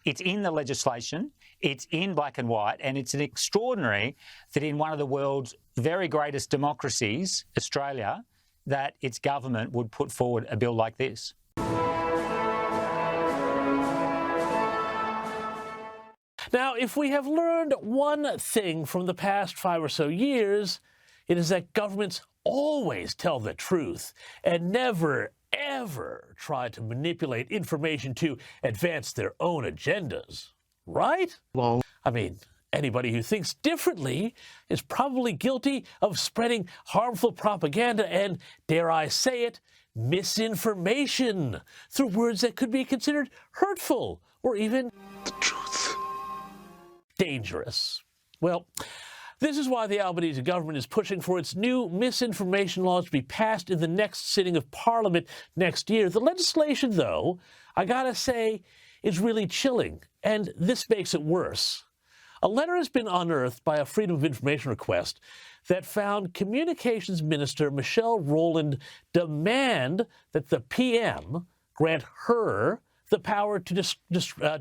It's in the legislation, it's in black and white, and it's an extraordinary that in one of the world's very greatest democracies, Australia, that its government would put forward a bill like this. Now, if we have learned one thing from the past 5 or so years, it is that governments always tell the truth and never, ever try to manipulate information to advance their own agendas. Right? Well, I mean, anybody who thinks differently is probably guilty of spreading harmful propaganda and, dare I say it, misinformation through words that could be considered hurtful or even the truth. Dangerous. Well, this is why the Albanese government is pushing for its new misinformation laws to be passed in the next sitting of Parliament next year. The legislation, though, I gotta say, is really chilling, and this makes it worse. A letter has been unearthed by a Freedom of Information request that found Communications Minister Michelle Rowland demand that the PM grant her the power to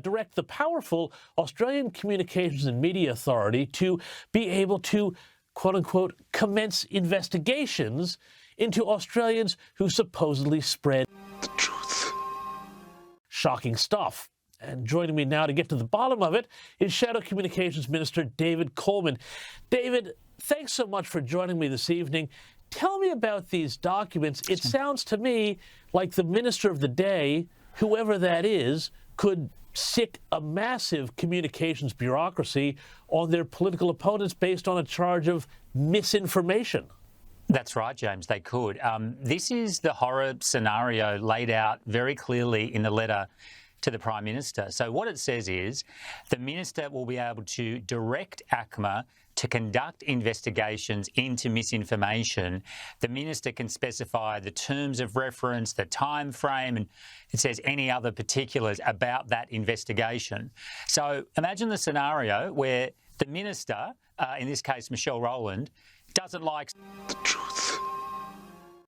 direct the powerful Australian Communications and Media Authority to be able to, quote-unquote, commence investigations into Australians who supposedly spread the truth. Shocking stuff. And joining me now to get to the bottom of it is Shadow Communications Minister David Coleman. David, thanks so much for joining me this evening. Tell me about these documents. It sounds to me like the Minister of the Day, whoever that is, could sick a massive communications bureaucracy on their political opponents based on a charge of misinformation. That's right, James, they could. This is the horror scenario laid out very clearly in the letter to the Prime Minister. So what it says is the Minister will be able to direct ACMA to conduct investigations into misinformation. The Minister can specify the terms of reference, the time frame, and it says any other particulars about that investigation. So imagine the scenario where the Minister, in this case Michelle Rowland, doesn't like the truth.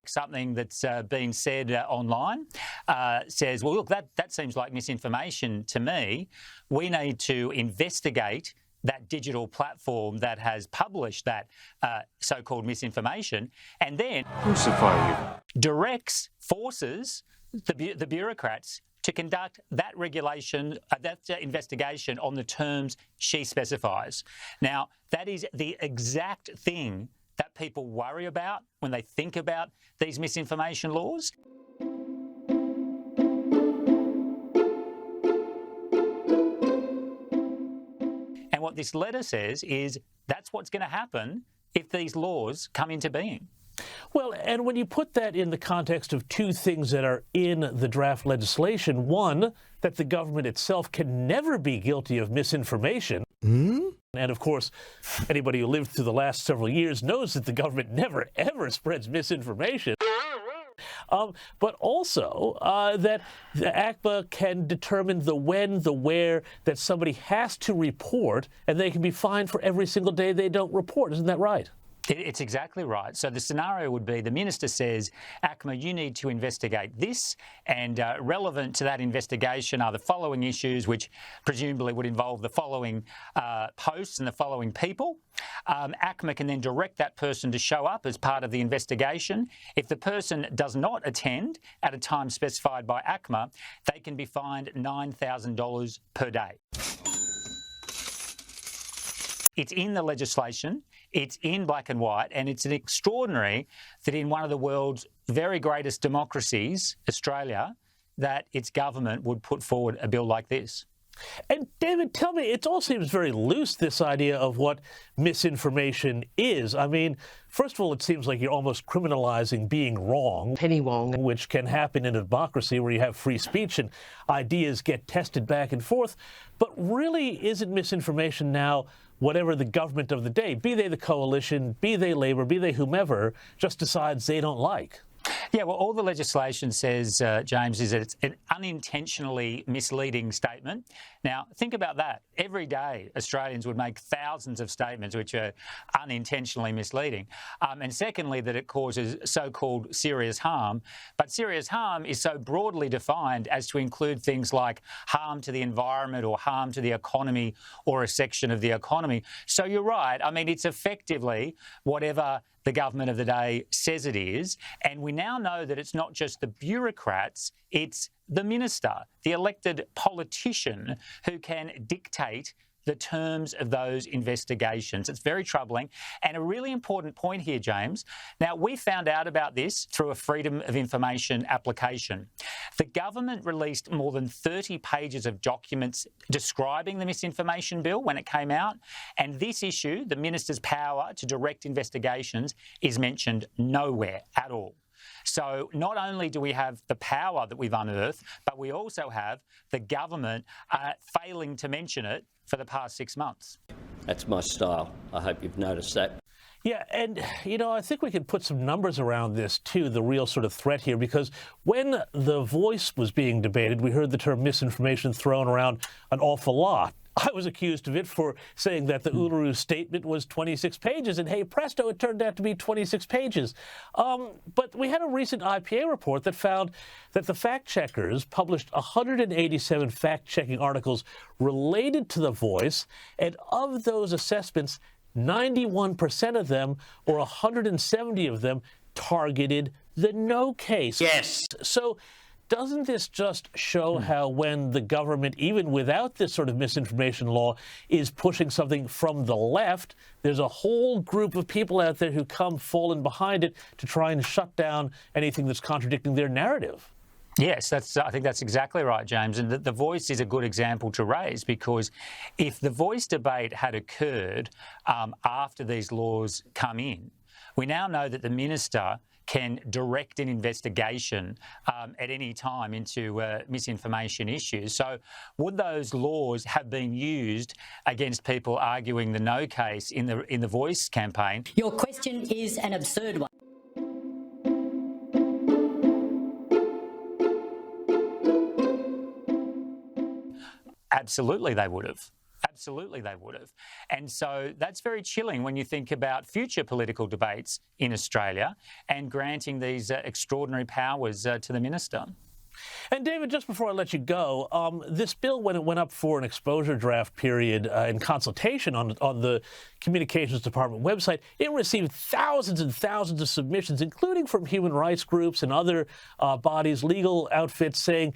Something that's been said online, says, well, look, that seems like misinformation to me. We need to investigate that digital platform that has published that so-called misinformation, and then Crucify you. directs, forces the bureaucrats to conduct that regulation, that investigation on the terms she specifies. Now, that is the exact thing that people worry about when they think about these misinformation laws. And what this letter says is that's what's going to happen if these laws come into being. Well, and when you put that in the context of two things that are in the draft legislation, one, that the government itself can never be guilty of misinformation. And of course, anybody who lived through the last several years knows that the government never, ever spreads misinformation. But also that the ACMA can determine the when, the where that somebody has to report, and they can be fined for every single day they don't report. Isn't that right? It's exactly right. So the scenario would be the Minister says, ACMA, you need to investigate this, and relevant to that investigation are the following issues, which presumably would involve the following posts and the following people. ACMA can then direct that person to show up as part of the investigation. If the person does not attend at a time specified by ACMA, they can be fined $9,000 per day. It's in the legislation, it's in black and white, and it's an extraordinary that in one of the world's very greatest democracies, Australia, that its government would put forward a bill like this. And David, tell me, it all seems very loose, this idea of what misinformation is. I mean, first of all, it seems like you're almost criminalizing being wrong. Penny Wong. Which can happen in a democracy where you have free speech and ideas get tested back and forth. But really, isn't misinformation now whatever the government of the day, be they the coalition, be they Labour, be they whomever, just decides they don't like? Yeah, well, all the legislation says, James, is that it's an unintentionally misleading statement. Now, think about that. Every day, Australians would make thousands of statements which are unintentionally misleading. And secondly, that it causes so-called serious harm. But serious harm is so broadly defined as to include things like harm to the environment or harm to the economy or a section of the economy. So you're right. I mean, it's effectively whatever the government of the day says it is. And we now know that it's not just the bureaucrats, it's the minister, the elected politician who can dictate the terms of those investigations. It's very troubling. And a really important point here, James. Now, we found out about this through a Freedom of Information application. The government released more than 30 pages of documents describing the misinformation bill when it came out. And this issue, the minister's power to direct investigations, is mentioned nowhere at all. So not only do we have the power that we've unearthed, but we also have the government failing to mention it for the past 6 months. That's my style. I hope you've noticed that. Yeah, and, you know, I think we can put some numbers around this, too, the real sort of threat here, because when The Voice was being debated, we heard the term misinformation thrown around an awful lot. I was accused of it for saying that the Uluru statement was 26 pages, and hey, presto, it turned out to be 26 pages. But we had a recent IPA report that found that the fact-checkers published 187 fact-checking articles related to The Voice, and of those assessments, 91% of them, or 170 of them, targeted the no case. Yes. So doesn't this just show how when the government, even without this sort of misinformation law, is pushing something from the left, there's a whole group of people out there who come falling behind it to try and shut down anything that's contradicting their narrative? Yes, I think that's exactly right, James. And the Voice is a good example to raise, because if the Voice debate had occurred after these laws come in, we now know that the minister can direct an investigation at any time into misinformation issues. So would those laws have been used against people arguing the no case in the Voice campaign? Your question is an absurd one. Absolutely, they would have. Absolutely, they would have. And so that's very chilling when you think about future political debates in Australia and granting these extraordinary powers to the minister. And David, just before I let you go, this bill, when it went up for an exposure draft period in consultation on the Communications Department website, it received thousands and thousands of submissions, including from human rights groups and other bodies, legal outfits, saying,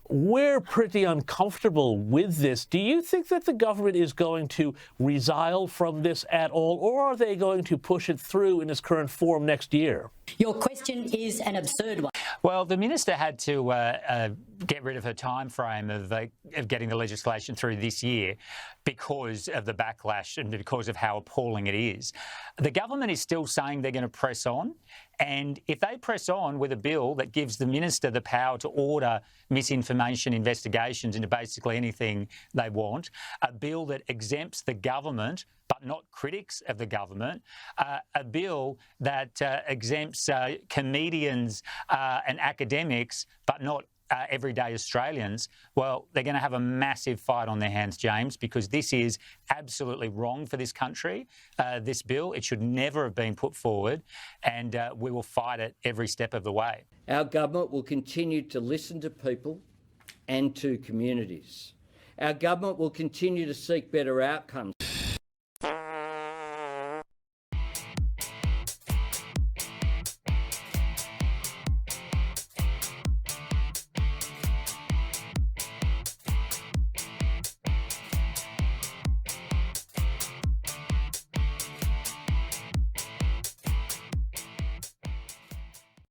we're pretty uncomfortable with this. Do you think that the government is going to resile from this at all, or are they going to push it through in its current form next year? Your question is an absurd one. Well, the minister had to get rid of her time frame of getting the legislation through this year because of the backlash and because of how appalling it is. The government is still saying they're going to press on. And if they press on with a bill that gives the minister the power to order misinformation investigations into basically anything they want, a bill that exempts the government but not critics of the government, a bill that exempts comedians and academics but not everyday Australians, well, they're going to have a massive fight on their hands, James, because this is absolutely wrong for this country, this bill. It should never have been put forward, and we will fight it every step of the way. Our government will continue to listen to people and to communities. Our government will continue to seek better outcomes